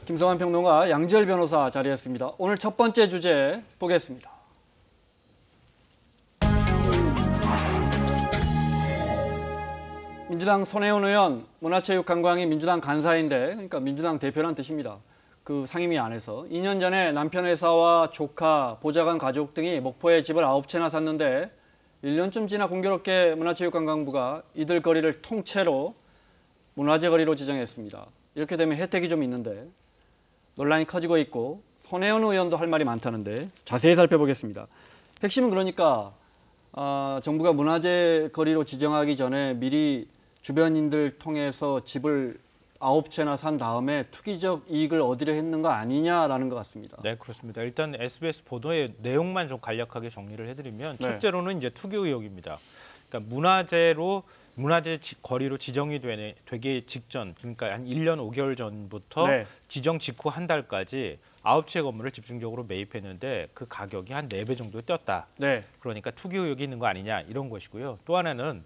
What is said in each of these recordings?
김성환 평론가, 양지열 변호사 자리했습니다. 오늘 첫 번째 주제 보겠습니다. 민주당 손혜원 의원, 문화체육관광이 민주당 간사인데, 그러니까 민주당 대표란 뜻입니다. 그 상임위 안에서 2년 전에 남편 회사와 조카, 보좌관 가족 등이 목포에 집을 9채나 샀는데 1년쯤 지나 공교롭게 문화체육관광부가 이들 거리를 통째로 문화재 거리로 지정했습니다. 이렇게 되면 혜택이 좀 있는데 논란이 커지고 있고 손혜원 의원도 할 말이 많다는데 자세히 살펴보겠습니다. 핵심은 그러니까 정부가 문화재 거리로 지정하기 전에 미리 주변인들 통해서 집을 9채나 산 다음에 투기적 이익을 얻으려 했는 거 아니냐라는 것 같습니다. 네, 그렇습니다. 일단 SBS 보도의 내용만 좀 간략하게 정리를 해드리면 첫째로는 이제 투기 의혹입니다. 그러니까 문화재 거리로 지정이 되기 직전, 그러니까 한 1년 5개월 전부터 지정 직후 한 달까지 9채 건물을 집중적으로 매입했는데 그 가격이 한 4배 정도 뛰었다. 그러니까 투기 의혹이 있는 거 아니냐 이런 것이고요. 또 하나는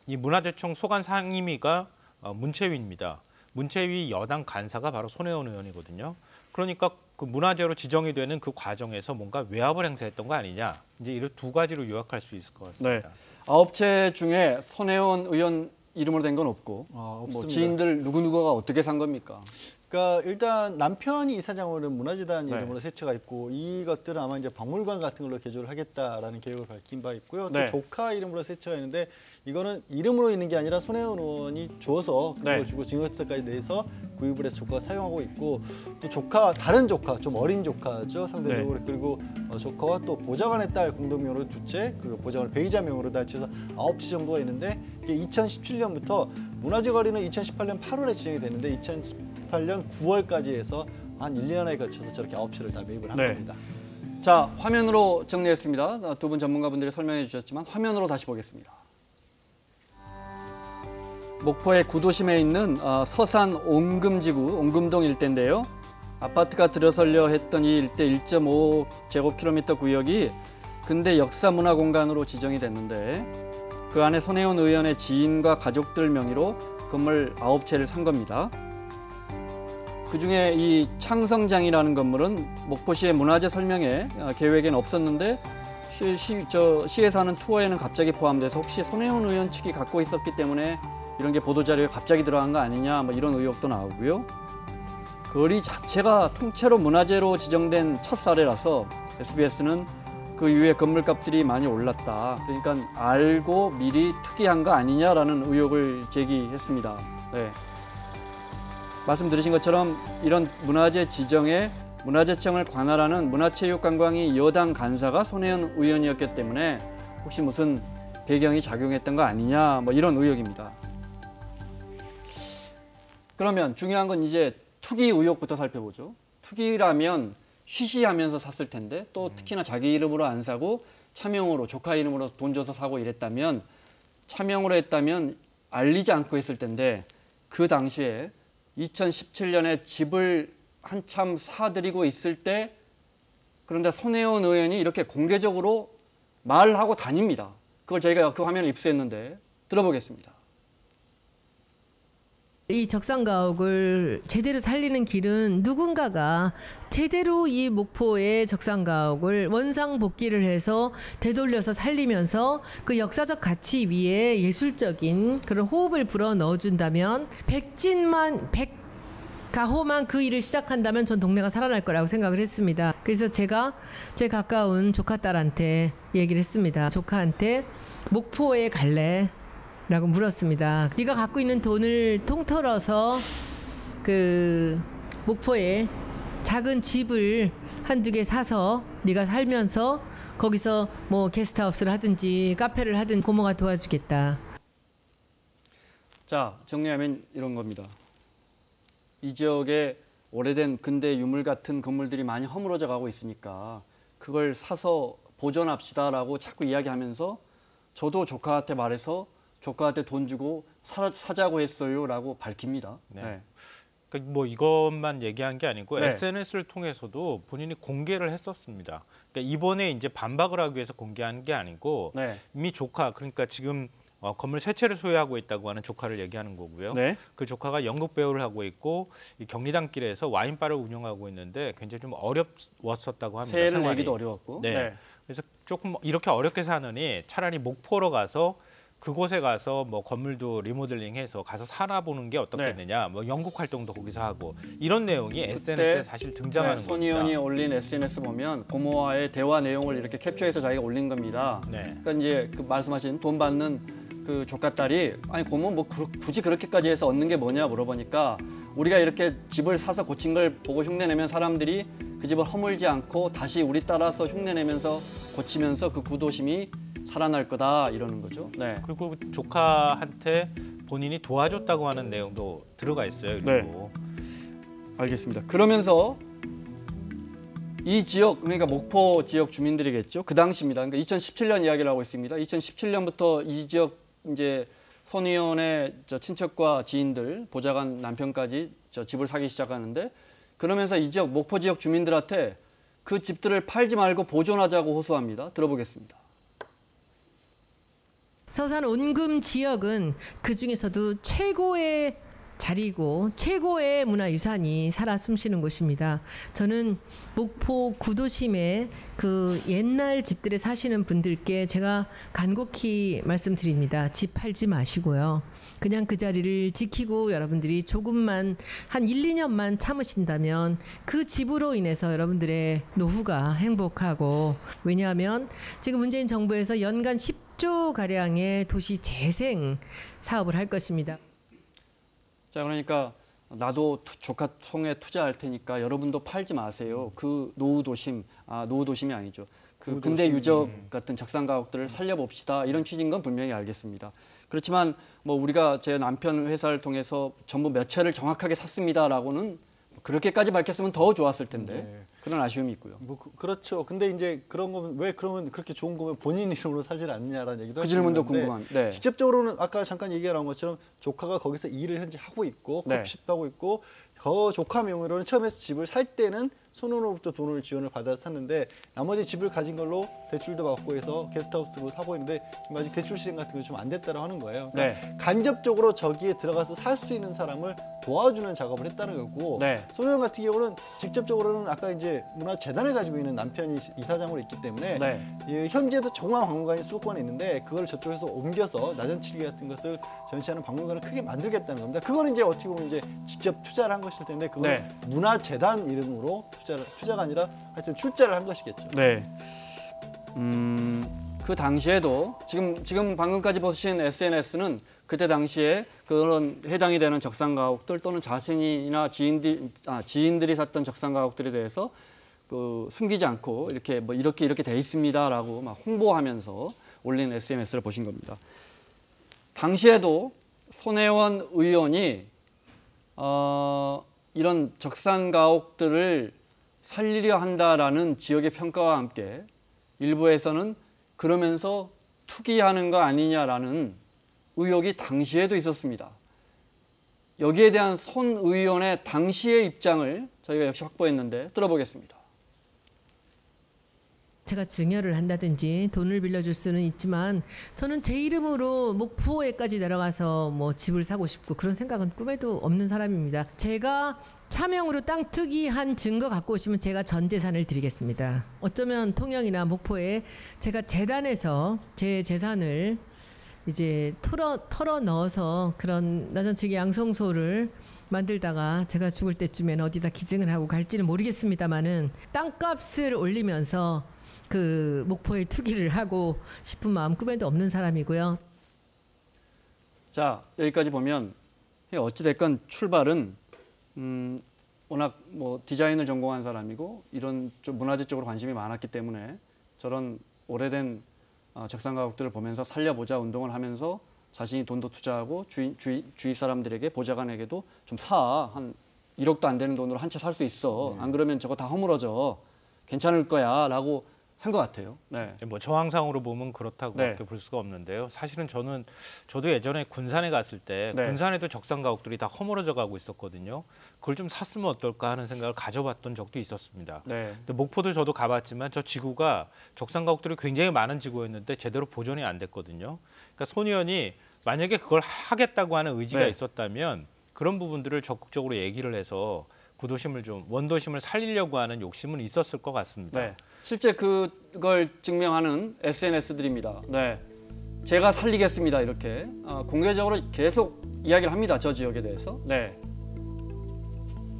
이 문화재청 소관 상임위가 문체위입니다. 문체위 여당 간사가 바로 손혜원 의원이거든요. 그러니까 그 문화재로 지정이 되는 그 과정에서 뭔가 외압을 행사했던 거 아니냐. 이제 이런 두 가지로 요약할 수 있을 것 같습니다. 9채 중에 손혜원 의원 이름으로 된 건 없고 뭐 지인들 누구누구가 어떻게 산 겁니까? 그러니까 일단 남편이 이사장으로는 문화재단 이름으로 세 채가 있고 이것들은 아마 이제 박물관 같은 걸로 개조를 하겠다라는 계획을 밝힌 바 있고요. 또 조카 이름으로 세 채가 있는데 이거는 이름으로 있는 게 아니라 손혜원 의원이 줘서 그걸 주고 증여세까지 내서 구입을 해서 조카가 사용하고 있고 또 조카 다른 조카 좀 어린 조카죠 상대적으로 그리고 조카와 또 보좌관의 딸 공동명으로 2채 그리고 보좌관 배이자명으로 다 합쳐서 9채 정도가 있는데 이게 2017년부터 문화재 거리는 2018년 8월에 지정이 됐는데 2018년 9월까지 해서 한 1년에 거쳐서 저렇게 9채를 다 매입을 한 겁니다. 자, 화면으로 정리했습니다. 두 분 전문가분들이 설명해 주셨지만 화면으로 다시 보겠습니다. 목포의 구도심에 있는 서산 옹금지구, 옹금동 일대인데요. 아파트가 들어서려 했던 이 일대 1.5제곱킬로미터 구역이 근대 역사문화공간으로 지정이 됐는데 그 안에 손혜원 의원의 지인과 가족들 명의로 건물 9채를 산 겁니다. 그중에 이 창성장이라는 건물은 목포시의 문화재 설명회 계획에는 없었는데 시에서 하는 투어에는 갑자기 포함돼서 혹시 손혜원 의원 측이 갖고 있었기 때문에 이런 게 보도자료에 갑자기 들어간 거 아니냐 뭐 이런 의혹도 나오고요. 거리 자체가 통째로 문화재로 지정된 첫 사례라서 SBS는 그 이후에 건물값들이 많이 올랐다. 그러니까 알고 미리 투기한 거 아니냐라는 의혹을 제기했습니다. 말씀 들으신 것처럼 이런 문화재 지정에 문화재청을 관할하는 문화체육관광위 여당 간사가 손혜원 의원이었기 때문에 혹시 무슨 배경이 작용했던 거 아니냐 뭐 이런 의혹입니다. 그러면 중요한 건 이제 투기 의혹부터 살펴보죠. 투기라면 쉬쉬하면서 샀을 텐데 또 특히나 자기 이름으로 안 사고 차명으로 조카 이름으로 돈 줘서 사고 이랬다면 차명으로 했다면 알리지 않고 했을 텐데 그 당시에 2017년에 집을 한참 사들이고 있을 때 그런데 손혜원 의원이 이렇게 공개적으로 말하고 다닙니다. 그걸 저희가 그 화면을 입수했는데 들어보겠습니다. 이 적산가옥을 제대로 살리는 길은 누군가가 제대로 이 목포의 적산가옥을 원상복귀를 해서 되돌려서 살리면서 그 역사적 가치 위에 예술적인 그런 호흡을 불어 넣어준다면 가호만 그 일을 시작한다면 전 동네가 살아날 거라고 생각을 했습니다. 그래서 제가 제 가까운 조카딸한테 얘기를 했습니다. 조카한테 목포에 갈래? 라고 물었습니다. 네가 갖고 있는 돈을 통틀어서 그 목포에 작은 집을 한두 개 사서 네가 살면서 거기서 뭐 게스트하우스를 하든지 카페를 하든 고모가 도와주겠다. 자, 정리하면 이런 겁니다. 이 지역에 오래된 근대 유물 같은 건물들이 많이 허물어져 가고 있으니까 그걸 사서 보존합시다라고 자꾸 이야기하면서 저도 조카한테 말해서 조카한테 돈 주고 사자고 했어요라고 밝힙니다. 그러니까 뭐 이것만 얘기한 게 아니고 SNS를 통해서도 본인이 공개를 했었습니다. 그러니까 이번에 이제 반박을 하기 위해서 공개한 게 아니고 이미 조카 그러니까 지금 건물 세 채를 소유하고 있다고 하는 조카를 얘기하는 거고요. 네. 그 조카가 연극 배우를 하고 있고 이 경리단길에서 와인바를 운영하고 있는데 굉장히 좀 어려웠었다고 합니다. 새해를 생활이. 내기도 어려웠고. 네. 그래서 조금 이렇게 어렵게 사느니 차라리 목포로 가서 그곳에 가서 뭐 건물도 리모델링해서 가서 살아보는 게 어떻겠느냐. 뭐 연극 활동도 거기서 하고 이런 내용이 SNS에 사실 등장하는 손 의원이 겁니다. 올린 SNS 보면 고모와의 대화 내용을 이렇게 캡처해서 자기가 올린 겁니다. 네. 그러니까 이제 그 말씀하신 돈 받는 그 조카딸이 아니 고모 뭐 굳이 그렇게까지 해서 얻는 게 뭐냐 물어보니까 우리가 이렇게 집을 사서 고친 걸 보고 흉내내면 사람들이 그 집을 허물지 않고 다시 우리 따라서 흉내내면서 고치면서 그 구도심이 살아날 거다 이러는 거죠. 네. 그리고 조카한테 본인이 도와줬다고 하는 내용도 들어가 있어요. 그리고 알겠습니다. 그러면서 이 지역, 그러니까 목포 지역 주민들이겠죠. 그 당시입니다. 그러니까 2017년 이야기를 하고 있습니다. 2017년부터 이 지역 이제 손 의원의 친척과 지인들, 보좌관 남편까지 집을 사기 시작하는데 그러면서 이 지역 목포 지역 주민들한테 그 집들을 팔지 말고 보존하자고 호소합니다. 들어보겠습니다. 서산 온금 지역은 그 중에서도 최고의 자리고 최고의 문화유산이 살아 숨쉬는 곳입니다. 저는 목포 구도심의 그 옛날 집들에 사시는 분들께 제가 간곡히 말씀드립니다. 집 팔지 마시고요. 그냥 그 자리를 지키고 여러분들이 조금만 한 1, 2년만 참으신다면 그 집으로 인해서 여러분들의 노후가 행복하고 왜냐하면 지금 문재인 정부에서 연간 10조 가량의 도시 재생 사업을 할 것입니다. 자, 그러니까 나도 조카 통에 투자할 테니까 여러분도 팔지 마세요. 그 노후 도심, 노후 도심이 아니죠. 그 근대 유적 같은 적산 가옥들을 살려봅시다. 이런 취지인 건 분명히 알겠습니다. 그렇지만 뭐 우리가 제 남편 회사를 통해서 전부 몇 채를 정확하게 샀습니다라고는 그렇게까지 밝혔으면 더 좋았을 텐데 그런 아쉬움이 있고요. 뭐 그렇죠. 근데 이제 그런 거면 왜 그러면 그렇게 좋은 거면 본인 이름으로 사지 않느냐라는 얘기도 그 질문도 있는데 궁금합니다. 네. 직접적으로는 아까 잠깐 얘기가 나온 것처럼 조카가 거기서 일을 현재 하고 있고 컵십도 하고 있고 저 조카 명의로는 처음에 집을 살 때는 손으로부터 돈을 지원을 받아서 샀는데 나머지 집을 가진 걸로 대출도 받고 해서 게스트하우스로 사고 있는데 지금 아직 대출 실행 같은 게 좀 안 됐다고 하는 거예요. 그러니까 간접적으로 저기에 들어가서 살 수 있는 사람을 도와주는 작업을 했다는 거고 손 의원 같은 경우는 직접적으로는 아까 이제 문화재단을 가지고 있는 남편이 이사장으로 있기 때문에 현재도 종합박물관이 수도권에 있는데 그걸 저쪽에서 옮겨서 나전칠기 같은 것을 전시하는 박물관을 크게 만들겠다는 겁니다. 그거는 이제 어떻게 보면 이제 직접 투자를 한 것일 텐데 그건 문화재단 이름으로 투자가 아니라 하여튼 출자를 한 것이겠죠. 네. 그 당시에도 지금 방금까지 보신 SNS는 그때 당시에 그런 해당이 되는 적산가옥들 또는 자신이나 지인들이 샀던 적산가옥들에 대해서 그 숨기지 않고 이렇게 뭐 이렇게 돼 있습니다라고 막 홍보하면서 올린 SNS를 보신 겁니다. 당시에도 손혜원 의원이 이런 적산가옥들을 살리려 한다라는 지역의 평가와 함께 일부에서는 그러면서 투기하는 거 아니냐라는 의혹이 당시에도 있었습니다. 여기에 대한 손 의원의 당시의 입장을 저희가 역시 확보했는데 들어보겠습니다. 제가 증여를 한다든지 돈을 빌려줄 수는 있지만 저는 제 이름으로 목포에까지 내려가서 뭐 집을 사고 싶고 그런 생각은 꿈에도 없는 사람입니다. 제가 차명으로 땅 투기한 증거 갖고 오시면 제가 전 재산을 드리겠습니다. 어쩌면 통영이나 목포에 제가 재단에서 제 재산을 이제 털어 넣어서 그런 나전치기 양성소를 만들다가 제가 죽을 때쯤에는 어디다 기증을 하고 갈지는 모르겠습니다만은 땅값을 올리면서 그 목포에 투기를 하고 싶은 마음 꿈에도 없는 사람이고요. 자, 여기까지 보면 어찌 됐건 출발은 워낙 뭐 디자인을 전공한 사람이고 이런 좀 문화재 쪽으로 관심이 많았기 때문에 저런 오래된 적산가옥들을 보면서 살려보자 운동을 하면서 자신이 돈도 투자하고 주위 사람들에게 보좌관에게도 좀 한 1억도 안 되는 돈으로 한 채 살 수 있어. 안 그러면 저거 다 허물어져. 괜찮을 거야 라고 산 것 같아요. 네. 뭐 저항상으로 보면 그렇다고밖에 볼 수가 없는데요. 사실은 저도 예전에 군산에 갔을 때 군산에도 적산 가옥들이 다 허물어져 가고 있었거든요. 그걸 좀 샀으면 어떨까 하는 생각을 가져봤던 적도 있었습니다. 근데 목포도 저도 가봤지만 저 지구가 적산 가옥들이 굉장히 많은 지구였는데 제대로 보존이 안 됐거든요. 그러니까 손 의원이 만약에 그걸 하겠다고 하는 의지가 있었다면 그런 부분들을 적극적으로 얘기를 해서 구도심을 좀 원도심을 살리려고 하는 욕심은 있었을 것 같습니다. 네. 실제 그걸 증명하는 SNS들입니다. 네. 제가 살리겠습니다. 이렇게 공개적으로 계속 이야기를 합니다. 저 지역에 대해서. 네.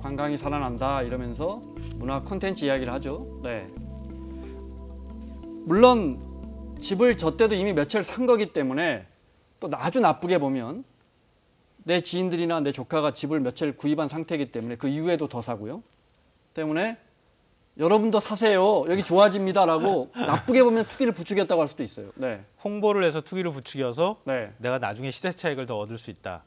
관광이 살아난다 이러면서 문화 콘텐츠 이야기를 하죠. 네. 물론 집을 저 때도 이미 몇 채를 산 거기 때문에 또 아주 나쁘게 보면 내 지인들이나 내 조카가 집을 몇 채를 구입한 상태이기 때문에 그 이후에도 더 사고요. 때문에 여러분도 사세요. 여기 좋아집니다라고 나쁘게 보면 투기를 부추겼다고 할 수도 있어요. 네. 홍보를 해서 투기를 부추겨서 내가 나중에 시세 차익을 더 얻을 수 있다.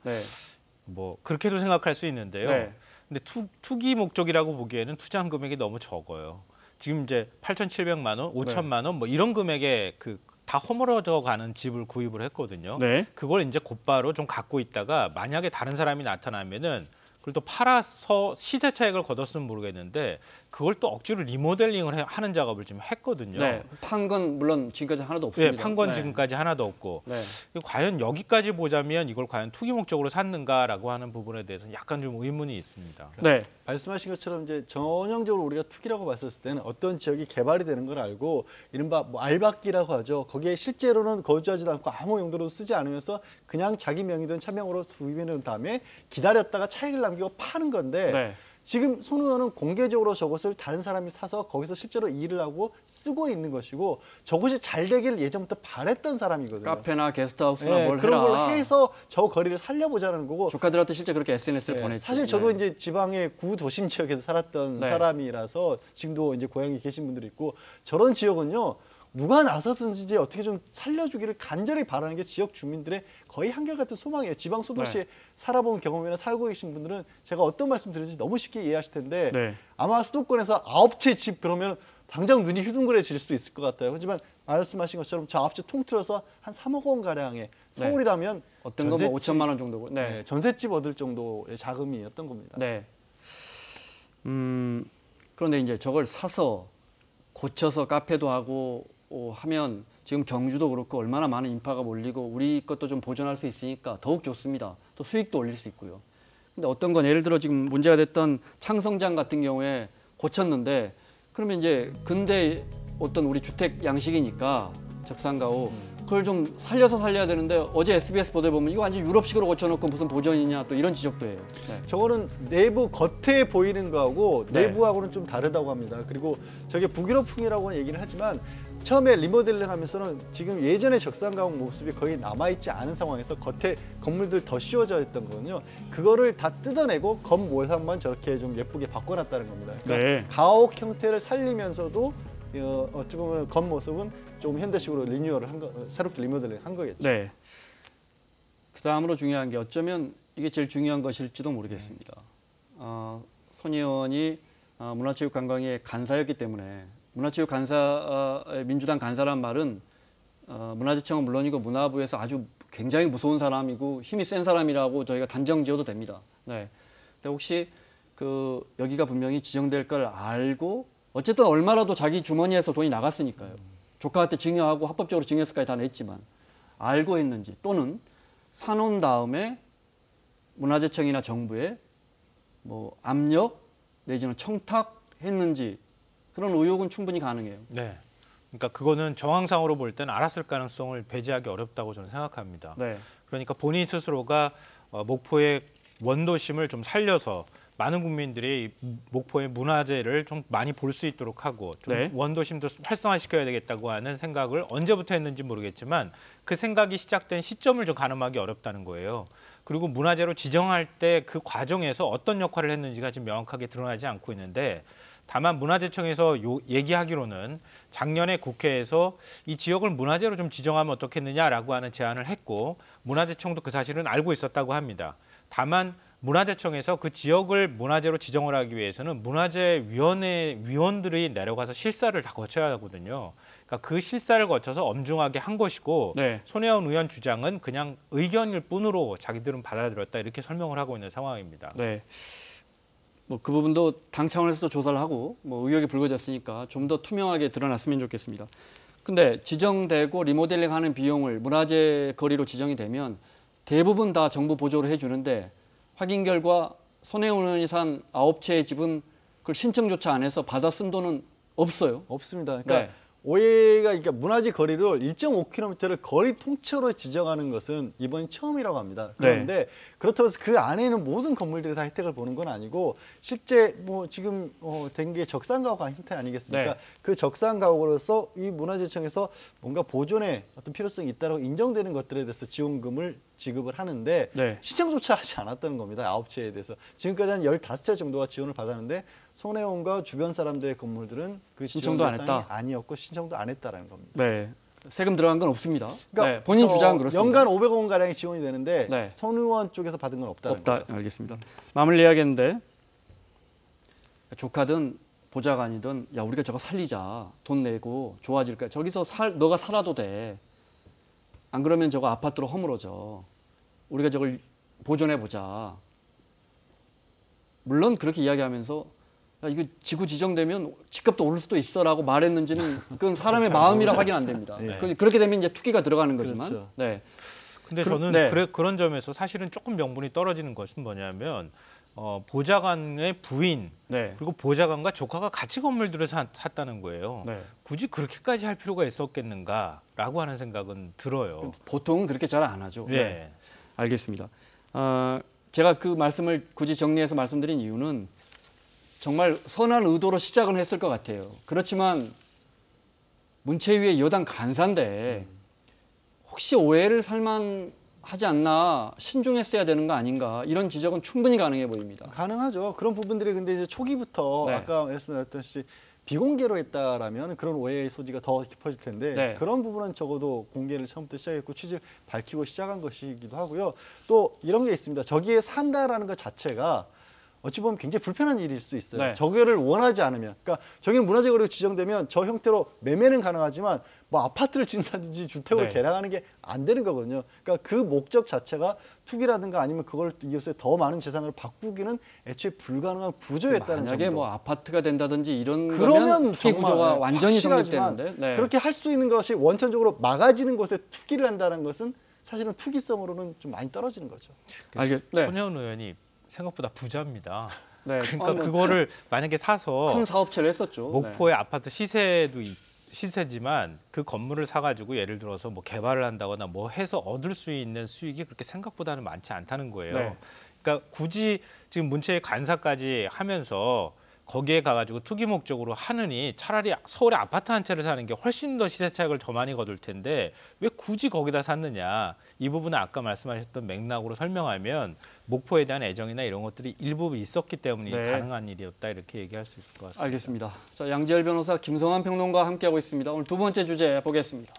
뭐 그렇게도 생각할 수 있는데요. 근데 투기 목적이라고 보기에는 투자한 금액이 너무 적어요. 지금 이제 8,700만 원, 5천만 원 뭐 이런 금액에 다 허물어져 가는 집을 구입을 했거든요. 그걸 이제 곧바로 좀 갖고 있다가 만약에 다른 사람이 나타나면은 그걸 또 팔아서 시세 차익을 거뒀으면 모르겠는데 그걸 또 억지로 리모델링을 하는 작업을 지금 했거든요. 판 건 물론 지금까지 하나도 없습니다. 판 건 지금까지 하나도 없고 과연 여기까지 보자면 이걸 과연 투기 목적으로 샀는가라고 하는 부분에 대해서는 약간 좀 의문이 있습니다. 말씀하신 것처럼 이제 전형적으로 우리가 투기라고 봤었을 때는 어떤 지역이 개발이 되는 걸 알고 이른바 뭐 알박기라고 하죠. 거기에 실제로는 거주하지도 않고 아무 용도로 쓰지 않으면서 그냥 자기 명의든 차명으로 구입해 놓은 다음에 기다렸다가 차익을 남기고 파는 건데 지금 손 의원은 공개적으로 저것을 다른 사람이 사서 거기서 실제로 일을 하고 쓰고 있는 것이고 저것이 잘 되기를 예전부터 바랬던 사람이거든요. 카페나 게스트하우스나 뭘 그런 해라. 걸 해서 저 거리를 살려보자는 거고 조카들한테 실제 그렇게 SNS를 보냈죠. 사실 저도 이제 지방의 구도심 지역에서 살았던 사람이라서 지금도 이제 고향에 계신 분들이 있고 저런 지역은요. 누가 나서든지 어떻게 좀 살려주기를 간절히 바라는 게 지역 주민들의 거의 한결같은 소망이에요. 지방 소도시에 살아본 경험이나 살고 계신 분들은 제가 어떤 말씀 드리는지 너무 쉽게 이해하실 텐데 아마 수도권에서 9채 집 그러면 당장 눈이 휘둥그레질 수도 있을 것 같아요. 하지만 말씀하신 것처럼 저 9채 통틀어서 한 3억 원 가량의 서울이라면 어떤 건 뭐 5천만 원 정도고 전셋집 얻을 정도의 자금이었던 겁니다. 그런데 이제 저걸 사서 고쳐서 카페도 하고 하면 지금 경주도 그렇고 얼마나 많은 인파가 몰리고 우리 것도 좀 보존할 수 있으니까 더욱 좋습니다. 또 수익도 올릴 수 있고요. 근데 어떤 건 예를 들어 지금 문제가 됐던 창성장 같은 경우에 고쳤는데 그러면 이제 근대 어떤 우리 주택 양식이니까 적산가옥 그걸 좀 살려야 되는데 어제 SBS 보도에 보면 이거 완전 유럽식으로 고쳐놓고 무슨 보존이냐 또 이런 지적도 해요. 저거는 내부 겉에 보이는 거하고 내부하고는 좀 다르다고 합니다. 그리고 저게 북유럽풍이라고는 얘기를 하지만 처음에 리모델링 하면서는 지금 예전의 적산가옥 모습이 거의 남아있지 않은 상황에서 겉에 건물들 더 씌워져 있던 거거든요. 그거를 다 뜯어내고 겉 모양만 저렇게 좀 예쁘게 바꿔놨다는 겁니다. 그러니까 가옥 형태를 살리면서도 어떻게 보면 겉모습은 좀 현대식으로 리뉴얼을 한 거, 새롭게 리모델링 한 거겠죠. 그 다음으로 중요한 게 어쩌면 이게 제일 중요한 것일지도 모르겠습니다. 손 의원이 문화체육관광의 간사였기 때문에 문화체육 간사, 민주당 간사란 말은 문화재청은 물론이고 문화부에서 아주 굉장히 무서운 사람이고 힘이 센 사람이라고 저희가 단정 지어도 됩니다. 근데 혹시 여기가 분명히 지정될 걸 알고 어쨌든 얼마라도 자기 주머니에서 돈이 나갔으니까요. 조카한테 증여하고 합법적으로 증여세까지 다 냈지만 알고 했는지 또는 사놓은 다음에 문화재청이나 정부에 뭐 압력 내지는 청탁했는지 그런 의혹은 충분히 가능해요. 그러니까 그거는 정황상으로 볼 때는 알았을 가능성을 배제하기 어렵다고 저는 생각합니다. 그러니까 본인 스스로가 목포의 원도심을 좀 살려서 많은 국민들이 목포의 문화재를 좀 많이 볼 수 있도록 하고 좀 원도심도 활성화시켜야 되겠다고 하는 생각을 언제부터 했는지 모르겠지만 그 생각이 시작된 시점을 좀 가늠하기 어렵다는 거예요. 그리고 문화재로 지정할 때 그 과정에서 어떤 역할을 했는지가 지금 명확하게 드러나지 않고 있는데 다만 문화재청에서 얘기하기로는 작년에 국회에서 이 지역을 문화재로 좀 지정하면 어떻겠느냐라고 하는 제안을 했고 문화재청도 그 사실은 알고 있었다고 합니다. 다만 문화재청에서 그 지역을 문화재로 지정을 하기 위해서는 문화재위원회 위원들이 내려가서 실사를 다 거쳐야 하거든요. 그러니까 그 실사를 거쳐서 엄중하게 한 것이고 네. 손혜원 의원 주장은 그냥 의견일 뿐으로 자기들은 받아들였다 이렇게 설명을 하고 있는 상황입니다. 네. 뭐 그 부분도 당 차원에서도 조사를 하고 뭐 의혹이 불거졌으니까 좀 더 투명하게 드러났으면 좋겠습니다. 근데 지정되고 리모델링하는 비용을 문화재 거리로 지정이 되면 대부분 다 정부 보조를 해주는데 확인 결과 손혜원 의원이 산 9채의 집은 그걸 신청조차 안 해서 받아 쓴 돈은 없어요. 없습니다. 그러니까 네. 오해가 그러니까 문화재 거리를 1.5km를 거리 통째로 지정하는 것은 이번이 처음이라고 합니다. 그런데 그렇다고 해서 그 안에는 모든 건물들이 다 혜택을 보는 건 아니고 실제 뭐 지금 된 게 적산가옥 형태 아니겠습니까? 네. 그 적산가옥으로서 이 문화재청에서 뭔가 보존의 어떤 필요성이 있다고 인정되는 것들에 대해서 지원금을 지급을 하는데 네. 신청조차 하지 않았다는 겁니다. 9채에 대해서. 지금까지 한 15채 정도가 지원을 받았는데 손혜원과 주변 사람들의 건물들은 그 신청도 안 대상이 했다. 아니었고 신청도 안 했다라는 겁니다. 네. 세금 들어간 건 없습니다. 그러니까 네. 본인 주장은 그렇습니다. 연간 500억 원 가량이 지원이 되는데 네. 손 의원 쪽에서 받은 건 없다는 없다. 거죠. 알겠습니다. 마무리해야겠는데 조카든 보좌관이든 야 우리가 저거 살리자. 돈 내고 좋아질 거야. 저기서 너가 살아도 돼. 안 그러면 저거 아파트로 허물어져. 우리가 저걸 보존해 보자. 물론 그렇게 이야기하면서 야, 이거 지구 지정되면 집값도 오를 수도 있어라고 말했는지는 그건 사람의 마음이라 확인 안 됩니다. 네. 그렇게 되면 이제 투기가 들어가는 거지만. 그렇죠. 네. 근데 그럼- 저는 네. 그런 점에서 사실은 조금 명분이 떨어지는 것은 뭐냐면 보좌관의 부인 네. 그리고 보좌관과 조카가 같이 건물들을 샀다는 거예요. 네. 굳이 그렇게까지 할 필요가 있었겠는가라고 하는 생각은 들어요. 보통은 그렇게 잘 안 하죠. 네. 알겠습니다. 제가 그 말씀을 굳이 정리해서 말씀드린 이유는 정말 선한 의도로 시작은 했을 것 같아요. 그렇지만 문체위의 여당 간사인데 혹시 오해를 살만하지 않나 신중했어야 되는 거 아닌가 이런 지적은 충분히 가능해 보입니다. 가능하죠. 그런 부분들이 근데 이제 초기부터 네. 아까 말씀드렸듯이 비공개로 했다라면 그런 오해의 소지가 더 깊어질 텐데 네. 그런 부분은 적어도 공개를 처음부터 시작했고 취지를 밝히고 시작한 것이기도 하고요. 또 이런 게 있습니다. 저기에 산다라는 것 자체가 어찌 보면 굉장히 불편한 일일 수 있어요. 네. 저거를 원하지 않으면, 그러니까 저기는 문화재 거리로 지정되면 저 형태로 매매는 가능하지만 뭐 아파트를 짓는다든지 주택을 네. 개량하는 게 안 되는 거거든요. 그러니까 그 목적 자체가 투기라든가 아니면 그걸 이어서 더 많은 재산으로 바꾸기는 애초에 불가능한 구조였다는 만약에 점도. 뭐 아파트가 된다든지 이런 그러면 거면 투기 정말 구조가 완전히 확실하지만 성립되는데 네. 그렇게 할 수 있는 것이 원천적으로 막아지는 곳에 투기를 한다는 것은 사실은 투기성으로는 좀 많이 떨어지는 거죠. 네. 손혜원 의원이 생각보다 부자입니다. 네. 그러니까 뭐 그거를 만약에 사서 큰 사업체를 했었죠. 목포의 아파트 시세지만 그 건물을 사가지고 예를 들어서 뭐 개발을 한다거나 뭐 해서 얻을 수 있는 수익이 그렇게 생각보다는 많지 않다는 거예요. 네. 그러니까 굳이 지금 문체위 간사까지 하면서 거기에 가가지고 투기 목적으로 하느니 차라리 서울에 아파트 한 채를 사는 게 훨씬 더 시세 차익을 더 많이 거둘 텐데 왜 굳이 거기다 샀느냐. 이 부분은 아까 말씀하셨던 맥락으로 설명하면 목포에 대한 애정이나 이런 것들이 일부 있었기 때문에 네. 가능한 일이었다 이렇게 얘기할 수 있을 것 같습니다. 알겠습니다. 자, 양지열 변호사, 김성환 평론가와 함께하고 있습니다. 오늘 두 번째 주제 보겠습니다.